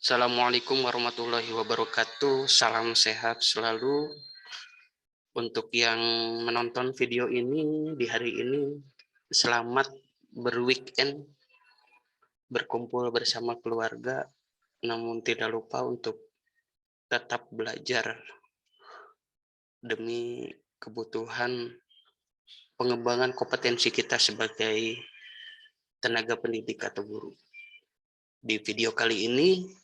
Assalamualaikum warahmatullahi wabarakatuh. Salam sehat selalu. Untuk yang menonton video ini di hari ini, selamat berweekend, berkumpul bersama keluarga, namun tidak lupa untuk tetap belajar demi kebutuhan pengembangan kompetensi kita sebagai tenaga pendidik atau guru. Di video kali ini,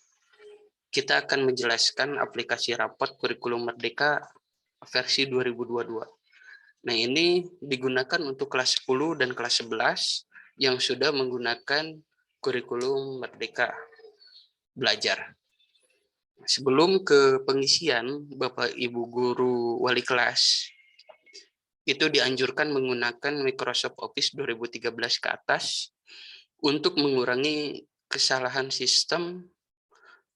kita akan menjelaskan aplikasi rapot kurikulum Merdeka versi 2022. Nah, ini digunakan untuk kelas 10 dan kelas 11 yang sudah menggunakan kurikulum Merdeka Belajar. Sebelum ke pengisian, Bapak Ibu guru wali kelas itu dianjurkan menggunakan Microsoft Office 2013 ke atas untuk mengurangi kesalahan sistem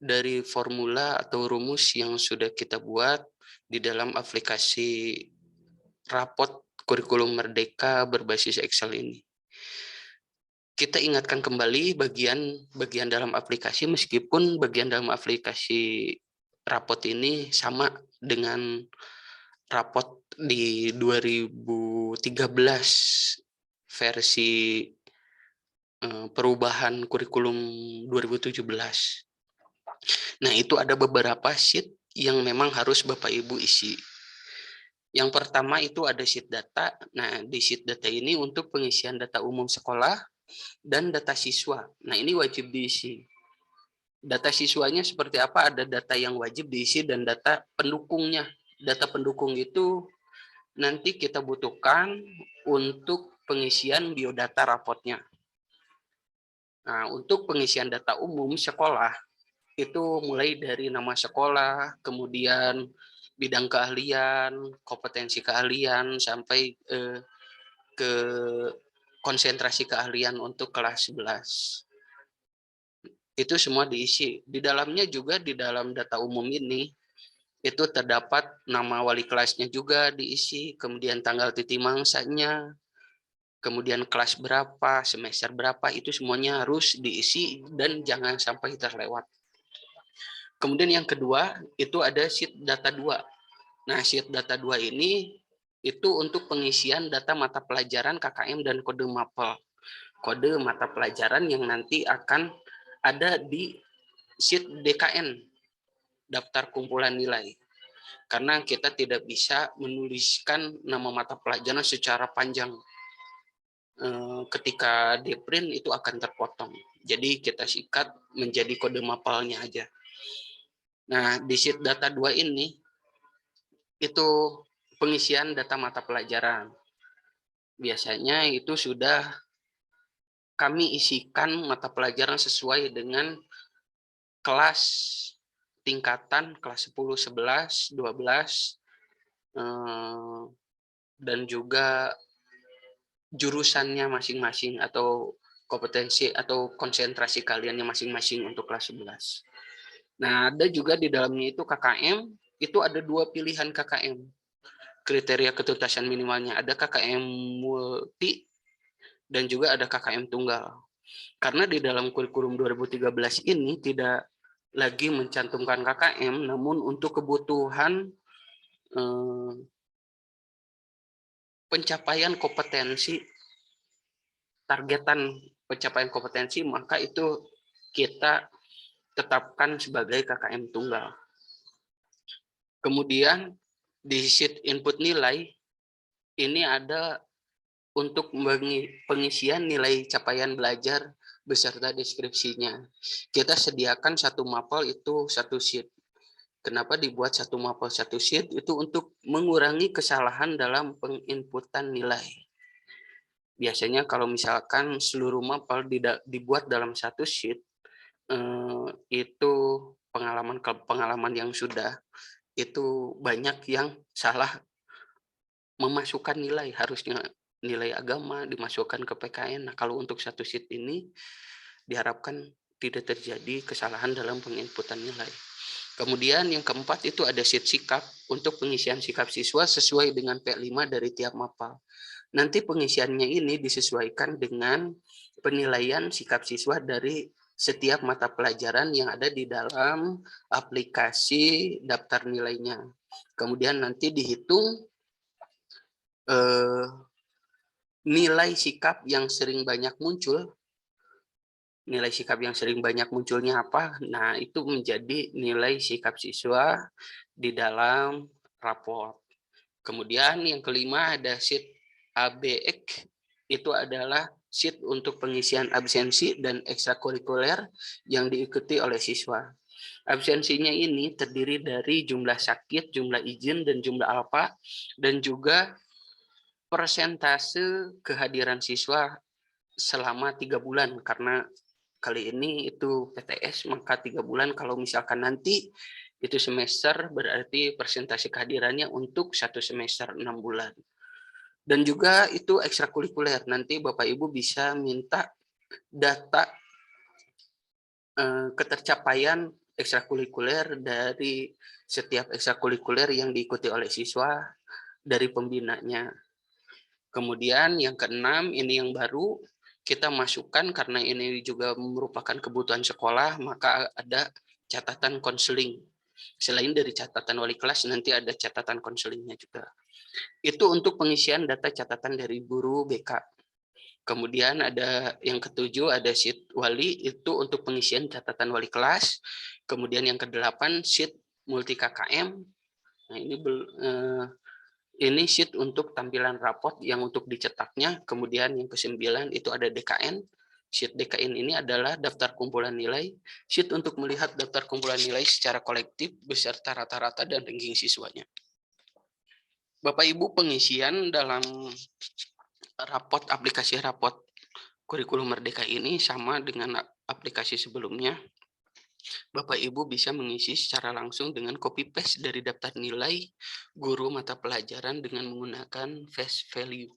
dari formula atau rumus yang sudah kita buat di dalam aplikasi rapot kurikulum Merdeka berbasis Excel ini. Kita ingatkan kembali bagian dalam aplikasi, meskipun bagian dalam aplikasi rapot ini sama dengan rapot di 2013 versi perubahan kurikulum 2017. Nah, itu ada beberapa sheet yang memang harus Bapak Ibu isi. Yang pertama itu ada sheet data. Nah, di sheet data ini untuk pengisian data umum sekolah dan data siswa. Nah, ini wajib diisi. Data siswanya seperti apa? Ada data yang wajib diisi dan data pendukungnya. Data pendukung itu nanti kita butuhkan untuk pengisian biodata rapotnya. Nah, untuk pengisian data umum sekolah, itu mulai dari nama sekolah, kemudian bidang keahlian, kompetensi keahlian, sampai ke konsentrasi keahlian untuk kelas 11. Itu semua diisi. Di dalamnya juga, di dalam data umum ini, itu terdapat nama wali kelasnya juga diisi, kemudian tanggal titik mangsanya, kemudian kelas berapa, semester berapa, itu semuanya harus diisi dan jangan sampai terlewat. Kemudian yang kedua, itu ada sheet data 2. Nah, sheet data 2 ini itu untuk pengisian data mata pelajaran KKM dan kode mapel. Kode mata pelajaran yang nanti akan ada di sheet DKN, daftar kumpulan nilai. Karena kita tidak bisa menuliskan nama mata pelajaran secara panjang. Ketika di print itu akan terpotong. Jadi kita sikat menjadi kode mapelnya aja. Nah, di sheet data 2 ini itu pengisian data mata pelajaran. Biasanya itu sudah kami isikan mata pelajaran sesuai dengan kelas tingkatan, kelas 10, 11, 12, dan juga jurusannya masing-masing atau kompetensi atau konsentrasi kaliannya masing-masing untuk kelas 11. Nah, ada juga di dalamnya itu KKM, itu ada 2 pilihan KKM. Kriteria ketuntasan minimalnya, ada KKM multi dan juga ada KKM tunggal. Karena di dalam kurikulum 2013 ini tidak lagi mencantumkan KKM, namun untuk kebutuhan pencapaian kompetensi, targetan pencapaian kompetensi, maka itu kita tetapkan sebagai KKM tunggal. Kemudian di sheet input nilai, ini ada untuk pengisian nilai capaian belajar beserta deskripsinya. Kita sediakan satu mapel itu satu sheet. Kenapa dibuat satu mapel satu sheet? Itu untuk mengurangi kesalahan dalam penginputan nilai. Biasanya kalau misalkan seluruh mapel dibuat dalam satu sheet, itu pengalaman yang sudah, itu banyak yang salah memasukkan nilai, harusnya nilai agama dimasukkan ke PKN. Nah, kalau untuk satu sheet ini diharapkan tidak terjadi kesalahan dalam penginputan nilai. Kemudian yang keempat itu ada sheet sikap untuk pengisian sikap siswa sesuai dengan P5 dari tiap mapel. Nanti pengisiannya ini disesuaikan dengan penilaian sikap siswa dari setiap mata pelajaran yang ada di dalam aplikasi daftar nilainya. Kemudian nanti dihitung nilai sikap yang sering banyak muncul. Nilai sikap yang sering banyak munculnya apa? Nah, itu menjadi nilai sikap siswa di dalam raport. Kemudian yang kelima ada sheet ABX, itu adalah sheet untuk pengisian absensi dan ekstrakurikuler yang diikuti oleh siswa. Absensinya ini terdiri dari jumlah sakit, jumlah izin, dan jumlah alfa, dan juga persentase kehadiran siswa selama 3 bulan, karena kali ini itu PTS, maka 3 bulan. Kalau misalkan nanti itu semester, berarti persentase kehadirannya untuk 1 semester 6 bulan. Dan juga itu ekstrakurikuler, nanti Bapak Ibu bisa minta data ketercapaian ekstrakurikuler dari setiap ekstrakurikuler yang diikuti oleh siswa dari pembinanya. Kemudian yang keenam, ini yang baru, kita masukkan karena ini juga merupakan kebutuhan sekolah, maka ada catatan konseling. Selain dari catatan wali kelas, nanti ada catatan konselingnya juga. Itu untuk pengisian data catatan dari guru BK. Kemudian ada yang ketujuh, ada sheet wali, itu untuk pengisian catatan wali kelas. Kemudian yang kedelapan, sheet multi KKM. Nah, ini sheet untuk tampilan raport yang untuk dicetaknya. Kemudian yang ke-9 itu ada DKN. Sheet DKN ini adalah daftar kumpulan nilai. Sheet untuk melihat daftar kumpulan nilai secara kolektif beserta rata-rata dan ranking siswanya. Bapak Ibu, pengisian dalam aplikasi raport kurikulum Merdeka ini sama dengan aplikasi sebelumnya. Bapak Ibu bisa mengisi secara langsung dengan copy paste dari daftar nilai guru mata pelajaran dengan menggunakan face value.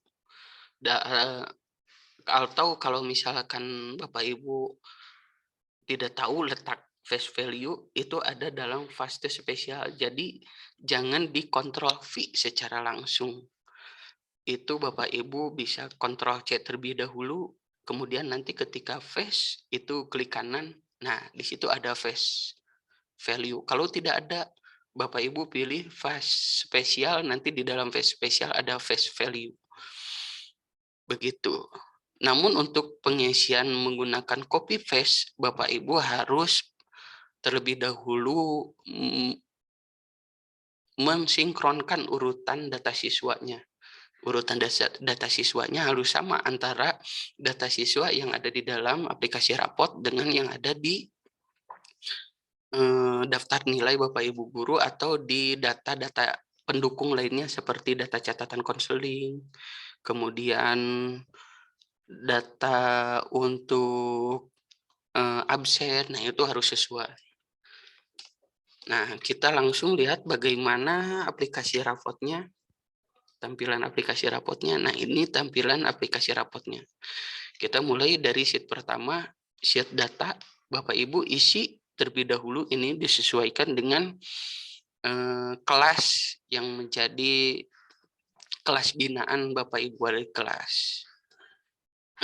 Atau kalau misalkan Bapak Ibu tidak tahu letak face value, itu ada dalam fase spesial. Jadi jangan dikontrol V secara langsung. Itu Bapak Ibu bisa kontrol C terlebih dahulu, kemudian nanti ketika face itu klik kanan. Nah, di situ ada face value. Kalau tidak ada, Bapak Ibu pilih face spesial, nanti di dalam face spesial ada face value. Begitu. Namun untuk pengisian menggunakan copy paste, Bapak Ibu harus terlebih dahulu mensinkronkan urutan data siswanya. Urutan data siswanya harus sama antara data siswa yang ada di dalam aplikasi raport dengan yang ada di daftar nilai Bapak Ibu guru atau di data-data pendukung lainnya seperti data catatan konseling, kemudian data untuk absen. Nah, itu harus sesuai. Nah, kita langsung lihat bagaimana aplikasi rapotnya. Tampilan aplikasi rapotnya. Nah, ini tampilan aplikasi rapotnya. Kita mulai dari sheet pertama, sheet data. Bapak Ibu isi terlebih dahulu, ini disesuaikan dengan kelas yang menjadi kelas binaan Bapak Ibu wali kelas.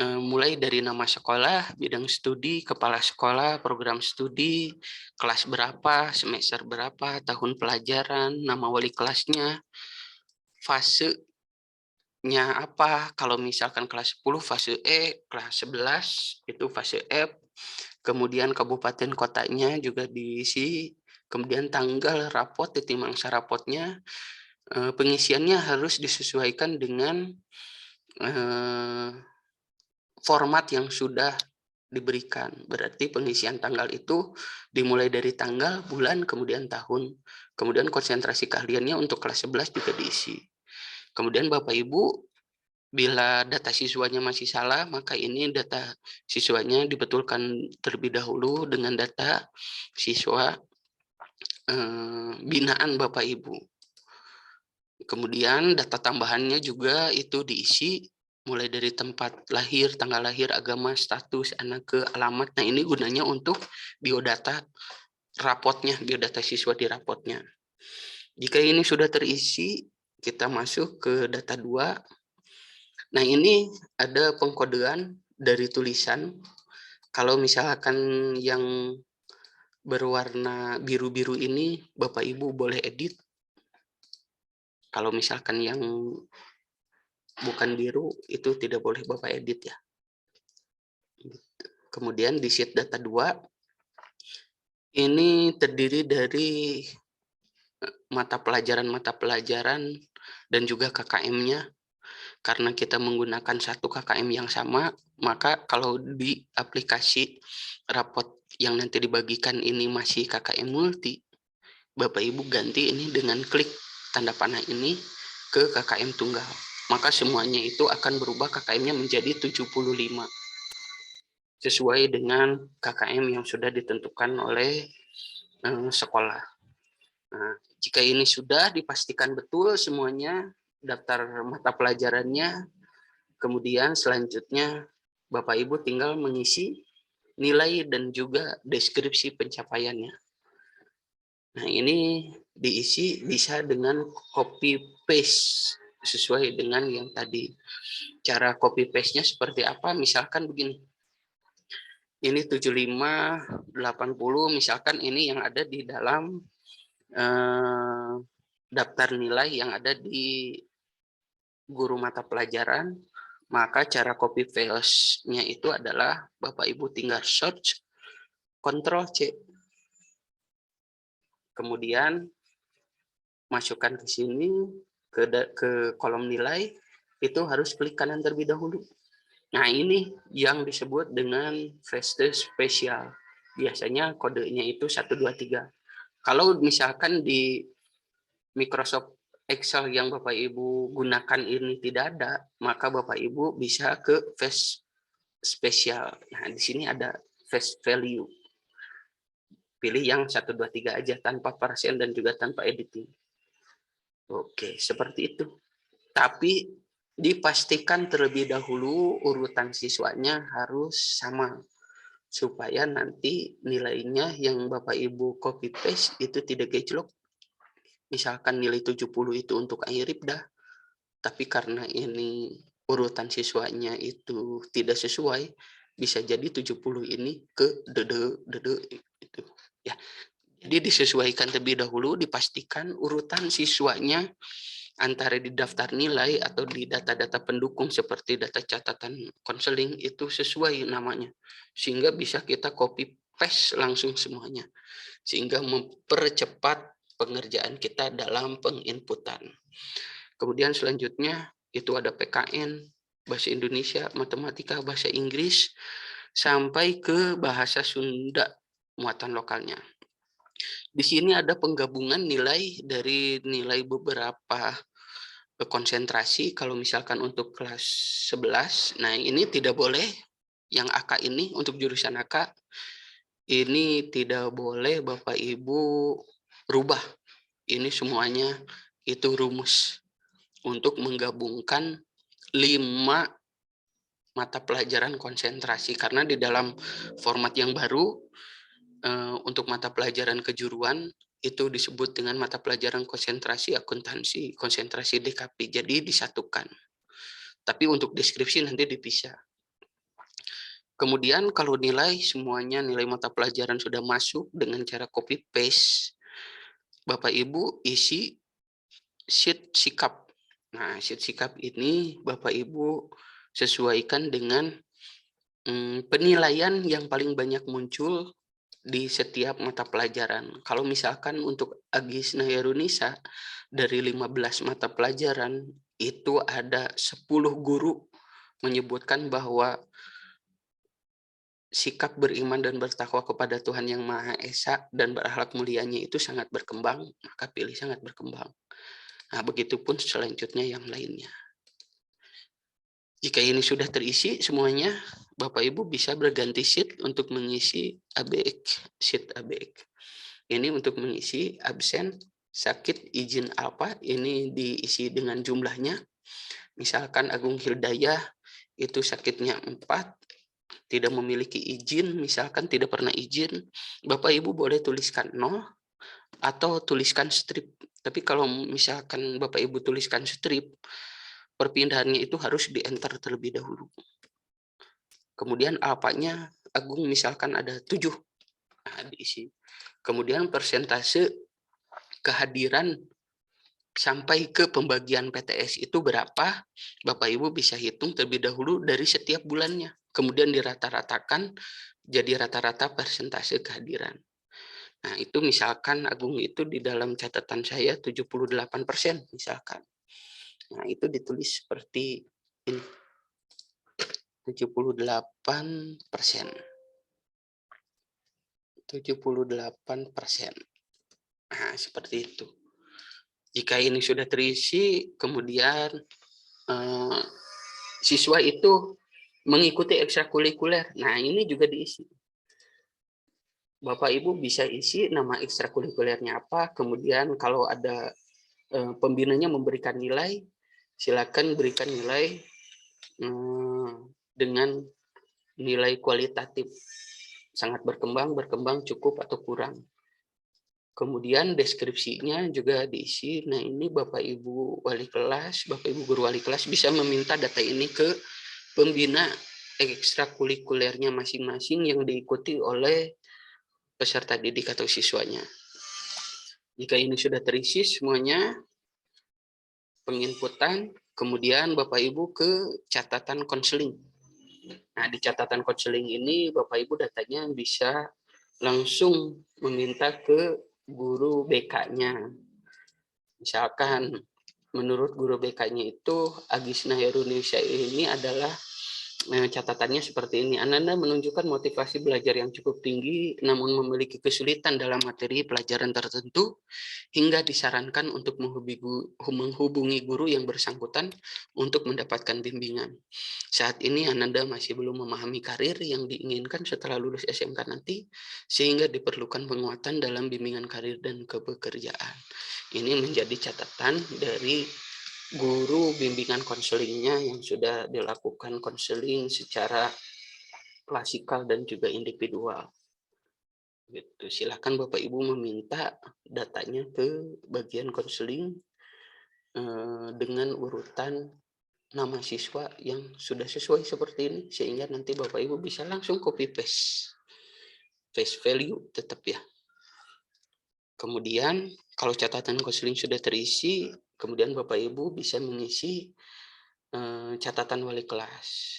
Mulai dari nama sekolah, bidang studi, kepala sekolah, program studi, kelas berapa, semester berapa, tahun pelajaran, nama wali kelasnya, fasenya apa. Kalau misalkan kelas 10 fase E, kelas 11 itu fase F, kemudian kabupaten kotanya juga diisi, kemudian tanggal rapot, titik mangsa rapotnya, pengisiannya harus disesuaikan dengan format yang sudah diberikan. Berarti pengisian tanggal itu dimulai dari tanggal, bulan, kemudian tahun. Kemudian konsentrasi keahliannya untuk kelas 11 juga diisi. Kemudian Bapak Ibu, bila data siswanya masih salah, maka ini data siswanya dibetulkan terlebih dahulu dengan data siswa binaan Bapak Ibu. Kemudian data tambahannya juga itu diisi mulai dari tempat lahir, tanggal lahir, agama, status, anak ke alamat. Nah, ini gunanya untuk biodata rapotnya, biodata siswa di rapotnya. Jika ini sudah terisi, kita masuk ke data 2. Nah, ini ada pengkodean dari tulisan. Kalau misalkan yang berwarna biru-biru ini Bapak Ibu boleh edit. Kalau misalkan yang bukan biru itu tidak boleh Bapak edit ya. Kemudian di sheet data 2 ini terdiri dari mata pelajaran dan juga KKM-nya. Karena kita menggunakan satu KKM yang sama, maka kalau di aplikasi rapot yang nanti dibagikan ini masih KKM multi, Bapak Ibu ganti ini dengan klik tanda panah ini ke KKM tunggal. Maka semuanya itu akan berubah KKM-nya menjadi 75. Sesuai dengan KKM yang sudah ditentukan oleh sekolah. Nah, jika ini sudah dipastikan betul semuanya, daftar mata pelajarannya, kemudian selanjutnya Bapak Ibu tinggal mengisi nilai dan juga deskripsi pencapaiannya. Nah, ini diisi bisa dengan copy paste sesuai dengan yang tadi. Cara copy paste-nya seperti apa? Misalkan begini. Ini 75, 80, misalkan ini yang ada di dalam daftar nilai yang ada di guru mata pelajaran, maka cara copy paste-nya itu adalah Bapak Ibu tinggal search, Ctrl C. Kemudian masukkan ke sini, ke kolom nilai, itu harus klik kanan terlebih dahulu. Nah, ini yang disebut dengan paste spesial. Biasanya kodenya itu 123. Kalau misalkan di Microsoft Excel yang Bapak Ibu gunakan ini tidak ada, maka Bapak Ibu bisa ke paste spesial. Nah, di sini ada paste value. Pilih yang 123 aja tanpa persen dan juga tanpa editing. Oke, seperti itu. Tapi dipastikan terlebih dahulu urutan siswanya harus sama supaya nanti nilainya yang Bapak Ibu copy paste itu tidak gejlok. Misalkan nilai 70 itu untuk Airibda, tapi karena ini urutan siswanya itu tidak sesuai, bisa jadi 70 ini ke dede itu ya. Jadi disesuaikan terlebih dahulu, dipastikan urutan siswanya antara di daftar nilai atau di data-data pendukung seperti data catatan konseling itu sesuai namanya. Sehingga bisa kita copy paste langsung semuanya. Sehingga mempercepat pengerjaan kita dalam penginputan. Kemudian selanjutnya itu ada PKN, bahasa Indonesia, matematika, bahasa Inggris, sampai ke bahasa Sunda muatan lokalnya. Di sini ada penggabungan nilai dari nilai beberapa konsentrasi. Kalau misalkan untuk kelas 11, nah ini tidak boleh yang AK ini untuk jurusan AK ini tidak boleh Bapak Ibu rubah. Ini semuanya itu rumus untuk menggabungkan 5 mata pelajaran konsentrasi karena di dalam format yang baru untuk mata pelajaran kejuruan itu disebut dengan mata pelajaran konsentrasi akuntansi, konsentrasi DKP. Jadi disatukan. Tapi untuk deskripsi nanti dipisah. Kemudian kalau nilai semuanya nilai mata pelajaran sudah masuk dengan cara copy paste, Bapak Ibu isi sheet sikap. Nah, sheet sikap ini Bapak Ibu sesuaikan dengan penilaian yang paling banyak muncul di setiap mata pelajaran. Kalau misalkan untuk Agis Nayarunisa dari 15 mata pelajaran itu ada 10 guru menyebutkan bahwa sikap beriman dan bertakwa kepada Tuhan Yang Maha Esa dan berakhlak mulianya itu sangat berkembang, maka pilih sangat berkembang. Nah, begitupun selanjutnya yang lainnya. Jika ini sudah terisi semuanya, Bapak Ibu bisa berganti sheet untuk mengisi ABEK, sheet ABEK. Ini untuk mengisi absen, sakit, izin apa, ini diisi dengan jumlahnya. Misalkan Agung Hildayah itu sakitnya 4, tidak memiliki izin, misalkan tidak pernah izin, Bapak Ibu boleh tuliskan 0 atau tuliskan strip. Tapi kalau misalkan Bapak Ibu tuliskan strip, perpindahannya itu harus di-enter terlebih dahulu. Kemudian alfanya Agung misalkan ada 7, nah diisi. Kemudian persentase kehadiran sampai ke pembagian PTS itu berapa, Bapak Ibu bisa hitung terlebih dahulu dari setiap bulannya. Kemudian dirata-ratakan jadi rata-rata persentase kehadiran. Nah, itu misalkan Agung itu di dalam catatan saya 78% misalkan. Nah, itu ditulis seperti ini. 78%. 78%. Nah, seperti itu. Jika ini sudah terisi, kemudian siswa itu mengikuti ekstrakurikuler. Nah, ini juga diisi. Bapak Ibu bisa isi nama ekstrakurikulernya apa, kemudian kalau ada pembinanya memberikan nilai, silakan berikan nilai dengan nilai kualitatif, sangat berkembang, cukup, atau kurang. Kemudian deskripsinya juga diisi. Nah, ini Bapak Ibu wali kelas, Bapak Ibu guru wali kelas bisa meminta data ini ke pembina ekstrakurikulernya masing-masing yang diikuti oleh peserta didik atau siswanya. Jika ini sudah terisi semuanya, penginputan, kemudian Bapak Ibu ke catatan konseling. Nah, di catatan konseling ini Bapak Ibu datanya bisa langsung meminta ke guru BK-nya. Misalkan menurut guru BK-nya itu Agisna Herunisha ini adalah catatannya seperti ini. Ananda menunjukkan motivasi belajar yang cukup tinggi namun memiliki kesulitan dalam materi pelajaran tertentu hingga disarankan untuk menghubungi guru yang bersangkutan untuk mendapatkan bimbingan. Saat ini Ananda masih belum memahami karir yang diinginkan setelah lulus SMK nanti, sehingga diperlukan penguatan dalam bimbingan karir dan kepekerjaan. Ini menjadi catatan dari guru bimbingan konselingnya yang sudah dilakukan konseling secara klasikal dan juga individual. Gitu. Silakan Bapak Ibu meminta datanya ke bagian konseling dengan urutan nama siswa yang sudah sesuai seperti ini, sehingga nanti Bapak Ibu bisa langsung copy paste value tetap ya. Kemudian kalau catatan konseling sudah terisi, kemudian Bapak Ibu bisa mengisi catatan wali kelas.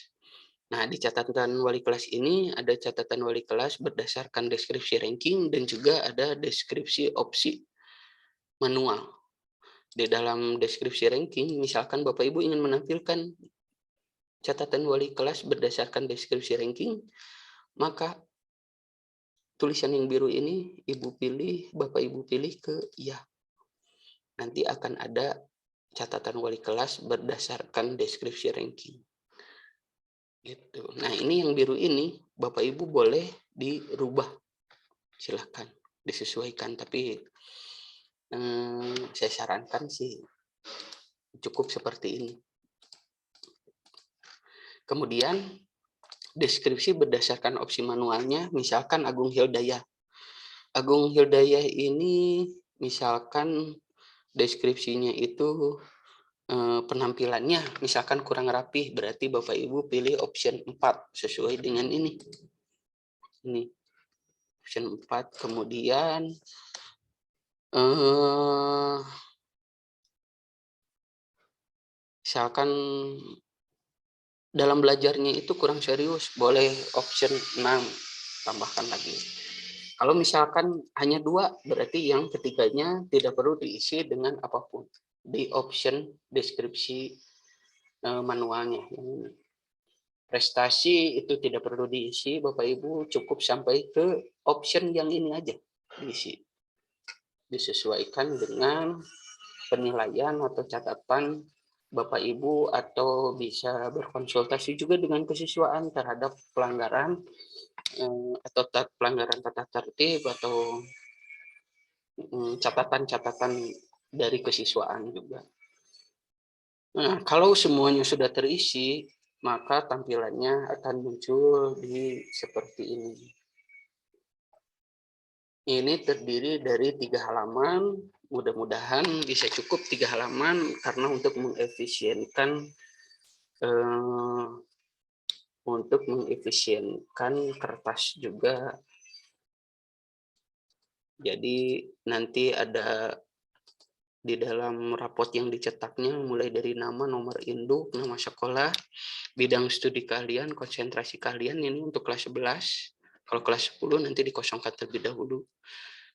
Nah, di catatan wali kelas ini ada catatan wali kelas berdasarkan deskripsi ranking dan juga ada deskripsi opsi manual. Di dalam deskripsi ranking, misalkan Bapak Ibu ingin menampilkan catatan wali kelas berdasarkan deskripsi ranking, maka tulisan yang biru ini Bapak Ibu pilih ke iya. Nanti akan ada catatan wali kelas berdasarkan deskripsi ranking. Gitu. Nah, ini yang biru ini Bapak Ibu boleh dirubah. Silahkan disesuaikan, tapi saya sarankan sih cukup seperti ini. Kemudian deskripsi berdasarkan opsi manualnya, misalkan Agung Hildayah. Agung Hildayah ini misalkan deskripsinya itu penampilannya misalkan kurang rapih, berarti Bapak Ibu pilih option 4 sesuai dengan ini. Ini option 4, kemudian misalkan dalam belajarnya itu kurang serius, boleh option 6, tambahkan lagi. Kalau misalkan hanya 2, berarti yang ketiganya tidak perlu diisi dengan apapun. Di option deskripsi manualnya. Prestasi itu tidak perlu diisi, Bapak Ibu cukup sampai ke option yang ini aja diisi. Disesuaikan dengan penilaian atau catatan Bapak Ibu, atau bisa berkonsultasi juga dengan kesiswaan terhadap pelanggaran atau pelanggaran tata tertib atau catatan-catatan dari kesiswaan juga. Nah, kalau semuanya sudah terisi, maka tampilannya akan muncul di seperti ini. Ini terdiri dari 3 halaman, mudah-mudahan bisa cukup 3 halaman karena untuk mengefisienkan untuk mengefisienkan kertas juga. Jadi nanti ada di dalam raport yang dicetaknya mulai dari nama, nomor induk, nama sekolah, bidang studi kalian, konsentrasi kalian ini untuk kelas 11. Kalau kelas 10 nanti dikosongkan terlebih dahulu.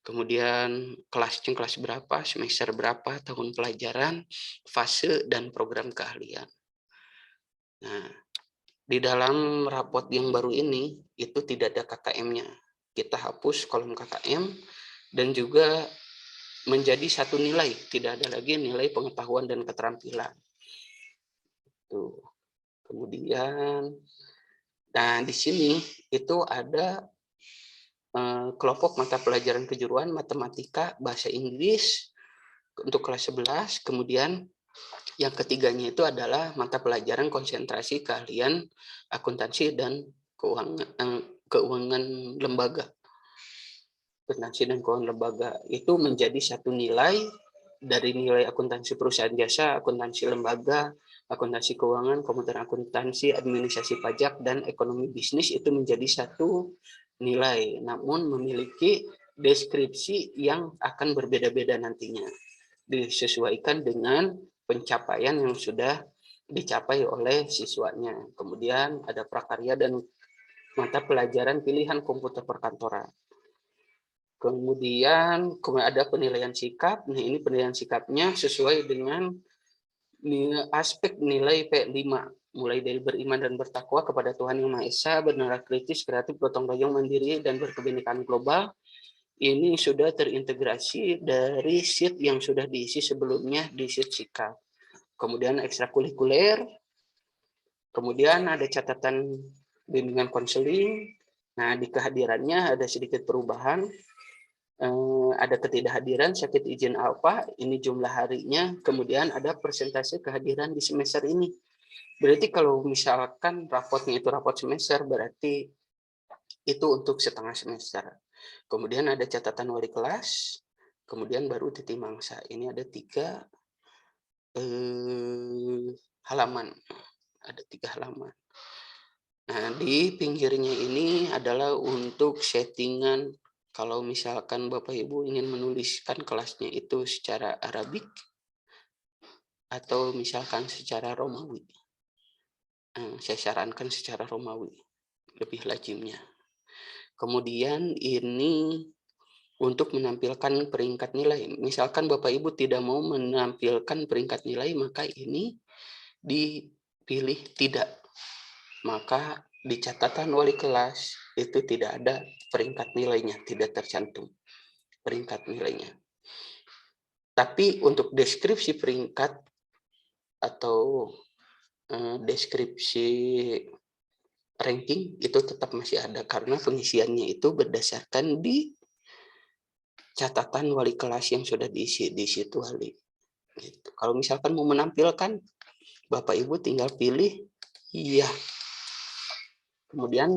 Kemudian kelasnya kelas berapa, semester berapa, tahun pelajaran, fase, dan program keahlian. Nah, di dalam raport yang baru ini, itu tidak ada KKM-nya. Kita hapus kolom KKM, dan juga menjadi satu nilai, tidak ada lagi nilai pengetahuan dan keterampilan. Tuh. Kemudian, nah di sini itu ada kelompok mata pelajaran kejuruan matematika, bahasa Inggris untuk kelas 11, kemudian yang ketiganya itu adalah mata pelajaran konsentrasi keahlian akuntansi dan keuangan lembaga. Akuntansi dan keuangan lembaga itu menjadi satu nilai dari nilai akuntansi perusahaan jasa, akuntansi lembaga, akuntansi keuangan, komputer akuntansi, administrasi pajak, dan ekonomi bisnis itu menjadi satu nilai, namun memiliki deskripsi yang akan berbeda-beda nantinya, disesuaikan dengan pencapaian yang sudah dicapai oleh siswanya. Kemudian ada prakarya dan mata pelajaran pilihan komputer perkantoran. Kemudian ada penilaian sikap. Nah, ini penilaian sikapnya sesuai dengan aspek nilai P5, mulai dari beriman dan bertakwa kepada Tuhan Yang Maha Esa, bernalar kritis, kreatif, gotong royong, mandiri, dan berkebinekaan global. Ini sudah terintegrasi dari sheet yang sudah diisi sebelumnya di sheet sikap. Kemudian ekstrakurikuler, kemudian ada catatan bimbingan konseling. Nah, di kehadirannya ada sedikit perubahan. Ada ketidakhadiran, sakit izin apa, ini jumlah harinya, kemudian ada persentase kehadiran di semester ini. Berarti kalau misalkan rapotnya itu rapot semester, berarti itu untuk setengah semester. Kemudian ada catatan wali kelas, kemudian baru titik mangsa. Ini ada 3 halaman. Ada 3 halaman. Nah, di pinggirnya ini adalah untuk settingan. Kalau misalkan Bapak Ibu ingin menuliskan kelasnya itu secara Arabik atau misalkan secara Romawi, saya sarankan secara Romawi, lebih lazimnya. Kemudian ini untuk menampilkan peringkat nilai. Misalkan Bapak Ibu tidak mau menampilkan peringkat nilai, maka ini dipilih tidak. Maka di catatan wali kelas itu tidak ada peringkat nilainya, tidak tercantum peringkat nilainya. Tapi untuk deskripsi peringkat atau deskripsi ranking itu tetap masih ada karena pengisiannya itu berdasarkan di catatan wali kelas yang sudah diisi di situ wali. Gitu. Kalau misalkan mau menampilkan, Bapak Ibu tinggal pilih iya. Kemudian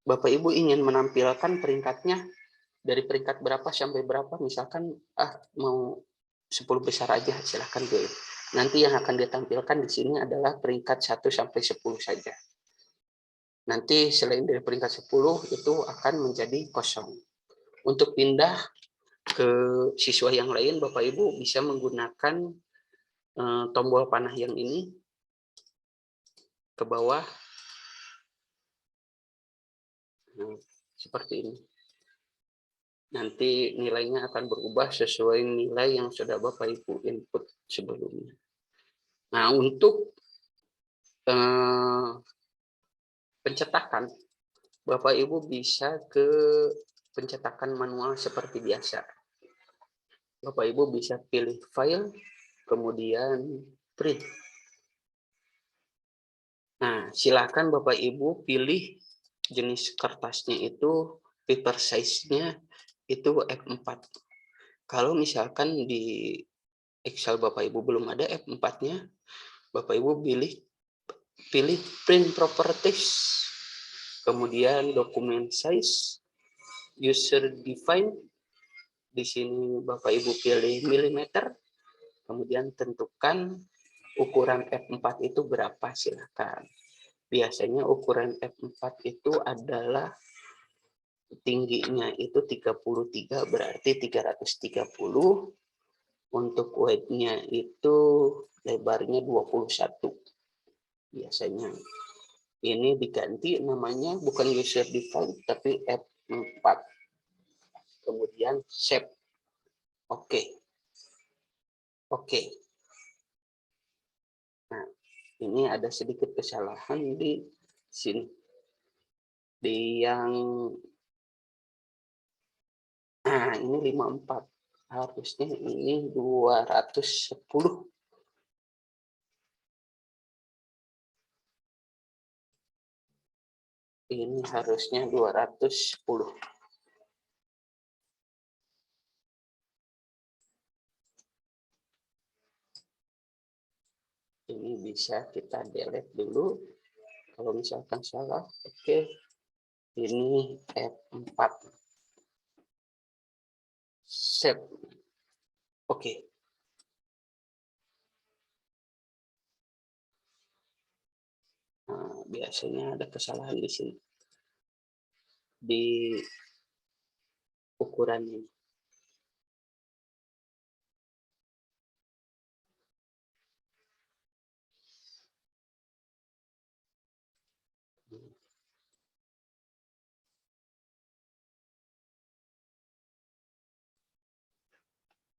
Bapak Ibu ingin menampilkan peringkatnya dari peringkat berapa sampai berapa, misalkan mau 10 besar aja, silahkan pilih. Nanti yang akan ditampilkan di sini adalah peringkat 1 sampai 10 saja. Nanti selain dari peringkat 10 itu akan menjadi kosong. Untuk pindah ke siswa yang lain, Bapak Ibu bisa menggunakan tombol panah yang ini ke bawah. Nah, seperti ini. Nanti nilainya akan berubah sesuai nilai yang sudah Bapak Ibu input sebelumnya. Nah, untuk pencetakan, Bapak Ibu bisa ke pencetakan manual seperti biasa. Bapak Ibu bisa pilih file, kemudian print. Nah, silakan Bapak Ibu pilih jenis kertasnya itu, paper size-nya itu F4. Kalau misalkan di Excel Bapak Ibu belum ada F4-nya, Bapak Ibu pilih print properties, kemudian document size, user define. Di sini Bapak Ibu pilih milimeter, kemudian tentukan ukuran F4 itu berapa, silakan. Biasanya ukuran F4 itu adalah tingginya itu 33, berarti 330. Untuk weight-nya itu lebarnya 21. Biasanya. Ini diganti namanya bukan user defined tapi F4. Kemudian shape. Oke. Oke. Nah, ini ada sedikit kesalahan di sini. Di yang ini 54. Harusnya ini 210. Ini harusnya 210. Ini bisa kita delete dulu. Kalau misalkan salah, oke. Ini F4. Save. Oke. Nah, biasanya ada kesalahan di sini. Di ukuran ini.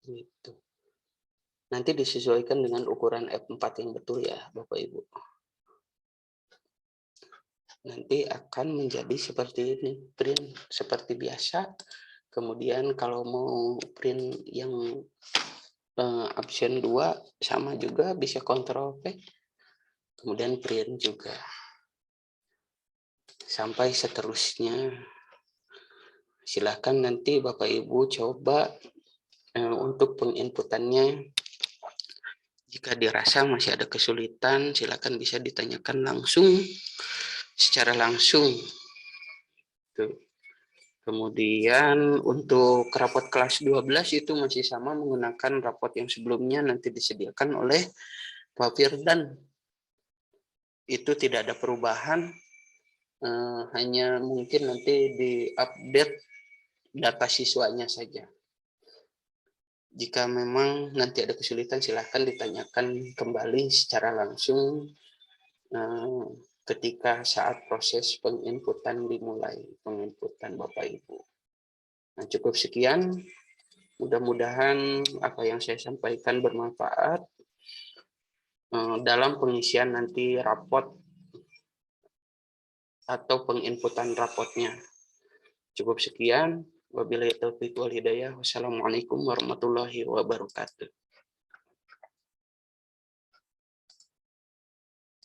Gitu. Nanti disesuaikan dengan ukuran F4 yang betul ya, Bapak Ibu. Nanti akan menjadi seperti ini, print seperti biasa. Kemudian kalau mau print yang option 2 sama juga bisa Ctrl V. Kemudian print juga. Sampai seterusnya. Silahkan nanti Bapak Ibu coba untuk penginputannya. Jika dirasa masih ada kesulitan, silakan bisa ditanyakan langsung, secara langsung. Tuh. Kemudian untuk rapot kelas 12 itu masih sama menggunakan rapot yang sebelumnya nanti disediakan oleh Pak Firdan. Itu tidak ada perubahan, hanya mungkin nanti diupdate data siswanya saja. Jika memang nanti ada kesulitan, silahkan ditanyakan kembali secara langsung ketika saat proses penginputan dimulai, penginputan Bapak Ibu. Nah, cukup sekian. Mudah-mudahan apa yang saya sampaikan bermanfaat dalam pengisian nanti rapot atau penginputan rapotnya. Cukup sekian. Wabillahi taufiq wal hidayah. Wassalamualaikum warahmatullahi wabarakatuh.